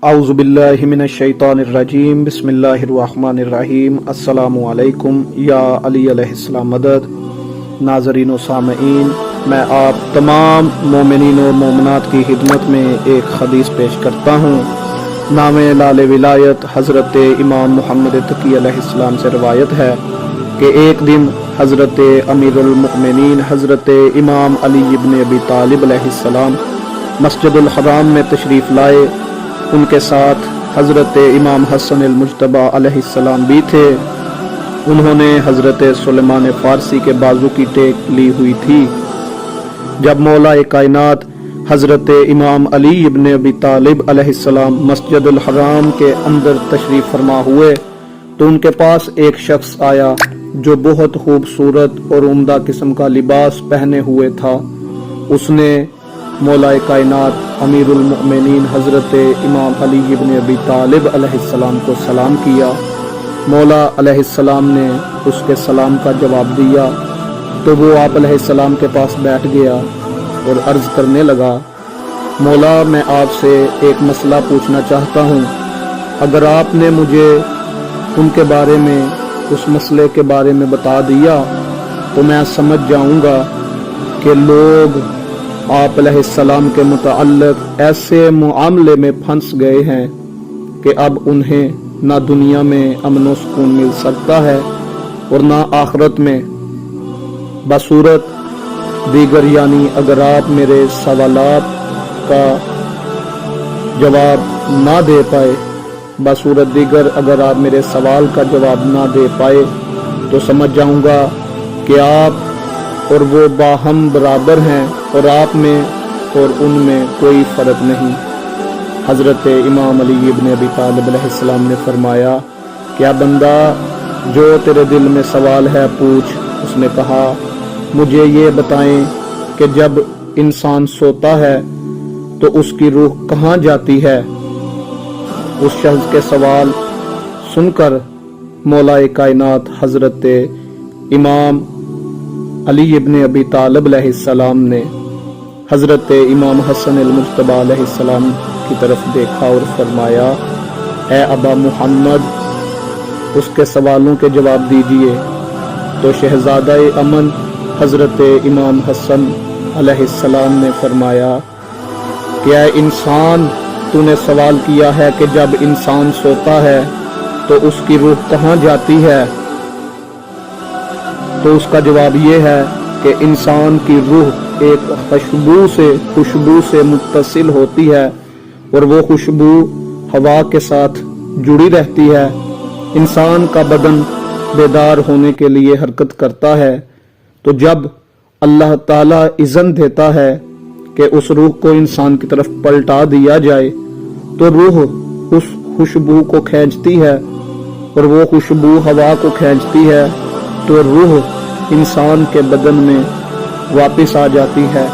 اعوذ باللہ من الشیطان الرجیم بسم اللہ الرحمن الرحیم السلام علیکم یا علی علیہ السلام مدد۔ ناظرین و سامعین، میں آپ تمام مومنین و مومنات کی خدمت میں ایک حدیث پیش کرتا ہوں۔ نام لال ولایت حضرت امام محمد تقی علیہ السلام سے روایت ہے کہ ایک دن حضرت امیر المؤمنین حضرت امام علی ابن ابی طالب علیہ السلام مسجد الحرام میں تشریف لائے۔ ان کے ساتھ حضرت امام حسن المجتبی علیہ السلام بھی تھے۔ انہوں نے حضرت سلیمان فارسی کے بازو کی ٹیک لی ہوئی تھی۔ جب مولا کائنات حضرت امام علی ابن ابی طالب علیہ السلام مسجد الحرام کے اندر تشریف فرما ہوئے تو ان کے پاس ایک شخص آیا جو بہت خوبصورت اور عمدہ قسم کا لباس پہنے ہوئے تھا۔ اس نے مولا کائنات امیر المؤمنین حضرت امام علی ابن ابی طالب علیہ السلام کو سلام کیا۔ مولا علیہ السلام نے اس کے سلام کا جواب دیا تو وہ آپ علیہ السلام کے پاس بیٹھ گیا اور عرض کرنے لگا، مولا میں آپ سے ایک مسئلہ پوچھنا چاہتا ہوں، اگر آپ نے مجھے ان کے بارے میں اس مسئلے کے بارے میں بتا دیا تو میں سمجھ جاؤں گا کہ لوگ آپ علیہ السلام کے متعلق ایسے معاملے میں پھنس گئے ہیں کہ اب انہیں نہ دنیا میں امن و سکون مل سکتا ہے اور نہ آخرت میں۔ بصورت دیگر یعنی اگر آپ میرے سوالات کا جواب نہ دے پائے، بصورت دیگر اگر آپ میرے سوال کا جواب نہ دے پائے تو سمجھ جاؤں گا کہ آپ اور وہ باہم برابر ہیں اور آپ میں اور ان میں کوئی فرق نہیں۔ حضرت امام علی ابن ابی طالب علیہ السلام نے فرمایا، کیا بندہ جو تیرے دل میں سوال ہے پوچھ۔ اس نے کہا، مجھے یہ بتائیں کہ جب انسان سوتا ہے تو اس کی روح کہاں جاتی ہے؟ اس شخص کے سوال سن کر مولا کائنات حضرت امام علی ابن ابی طالب علیہ السلام نے حضرت امام حسن المجتبی علیہ السلام کی طرف دیکھا اور فرمایا، اے ابا محمد، اس کے سوالوں کے جواب دیجئے۔ تو شہزادہ امن حضرت امام حسن علیہ السلام نے فرمایا کہ اے انسان، تو نے سوال کیا ہے کہ جب انسان سوتا ہے تو اس کی روح کہاں جاتی ہے؟ تو اس کا جواب یہ ہے کہ انسان کی روح ایک خوشبو سے متصل ہوتی ہے اور وہ خوشبو ہوا کے ساتھ جڑی رہتی ہے۔ انسان کا بدن بیدار ہونے کے لیے حرکت کرتا ہے تو جب اللہ تعالیٰ اذن دیتا ہے کہ اس روح کو انسان کی طرف پلٹا دیا جائے تو روح اس خوشبو کو کھینچتی ہے اور وہ خوشبو ہوا کو کھینچتی ہے تو روح انسان کے بدن میں واپس آ جاتی ہے۔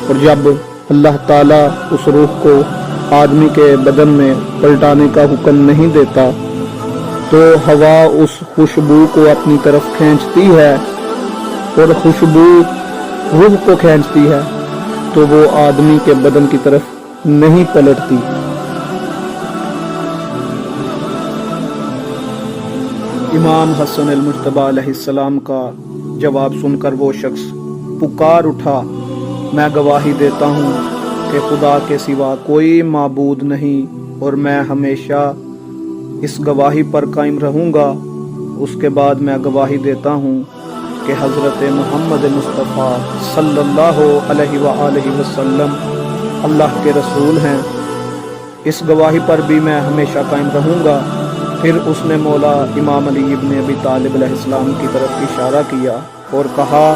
اور جب اللہ تعالیٰ اس روح کو آدمی کے بدن میں پلٹانے کا حکم نہیں دیتا تو ہوا اس خوشبو کو اپنی طرف کھینچتی ہے اور خوشبو روح کو کھینچتی ہے تو وہ آدمی کے بدن کی طرف نہیں پلٹتی۔ امام حسن المجتبی علیہ السلام کا جواب سن کر وہ شخص پکار اٹھا، میں گواہی دیتا ہوں کہ خدا کے سوا کوئی معبود نہیں اور میں ہمیشہ اس گواہی پر قائم رہوں گا۔ اس کے بعد میں گواہی دیتا ہوں کہ حضرت محمد مصطفیٰ صلی اللہ علیہ وآلہ وسلم اللہ کے رسول ہیں۔ اس گواہی پر بھی میں ہمیشہ قائم رہوں گا۔ پھر اس نے مولا امام علی ابن ابی طالب علیہ السلام کی طرف اشارہ کیا اور کہا،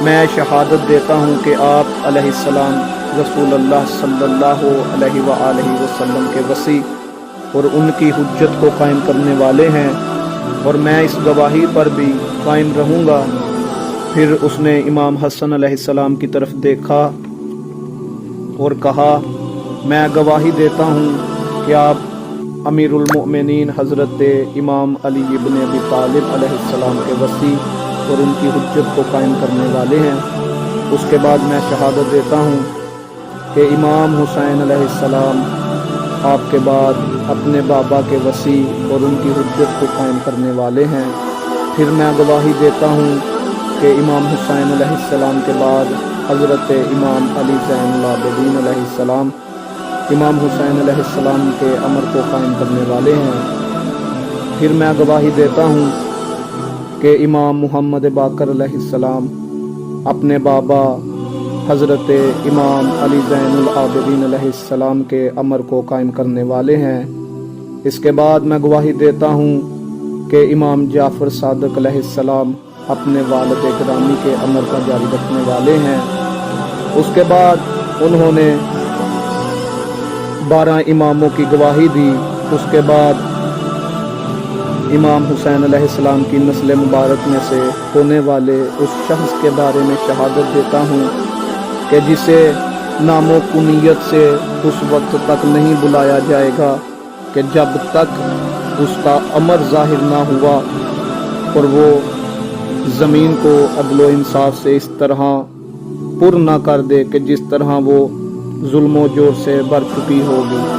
میں شہادت دیتا ہوں کہ آپ علیہ السلام رسول اللہ صلی اللہ علیہ وآلہ وسلم کے وصی اور ان کی حجت کو قائم کرنے والے ہیں اور میں اس گواہی پر بھی قائم رہوں گا۔ پھر اس نے امام حسن علیہ السلام کی طرف دیکھا اور کہا، میں گواہی دیتا ہوں کہ آپ امیر المؤمنین حضرت امام علی ابن ابی طالب علیہ السلام کے وصی اور ان کی حجت کو قائم کرنے والے ہیں۔ اس کے بعد میں شہادت دیتا ہوں کہ امام حسین علیہ السلام آپ کے بعد اپنے بابا کے وصی اور ان کی حجت کو قائم کرنے والے ہیں۔ پھر میں گواہی دیتا ہوں کہ امام حسین علیہ السلام کے بعد حضرت امام علی زین العابدین علیہ السلام امام حسین علیہ السلام کے امر کو قائم کرنے والے ہیں۔ پھر میں گواہی دیتا ہوں کہ امام محمد باقر علیہ السلام اپنے بابا حضرت امام علی زین العابدین علیہ السلام کے امر کو قائم کرنے والے ہیں۔ اس کے بعد میں گواہی دیتا ہوں کہ امام جعفر صادق علیہ السلام اپنے والد گرامی کے امر کا جاری رکھنے والے ہیں۔ اس کے بعد انہوں نے 12 اماموں کی گواہی دی۔ اس کے بعد امام حسین علیہ السلام کی نسل مبارک میں سے ہونے والے اس شخص کے بارے میں شہادت دیتا ہوں کہ جسے نام و کنیت سے اس وقت تک نہیں بلایا جائے گا کہ جب تک اس کا امر ظاہر نہ ہوا اور وہ زمین کو عدل و انصاف سے اس طرح پر نہ کر دے کہ جس طرح وہ ظلم و جور سے بھر چکی ہوگی۔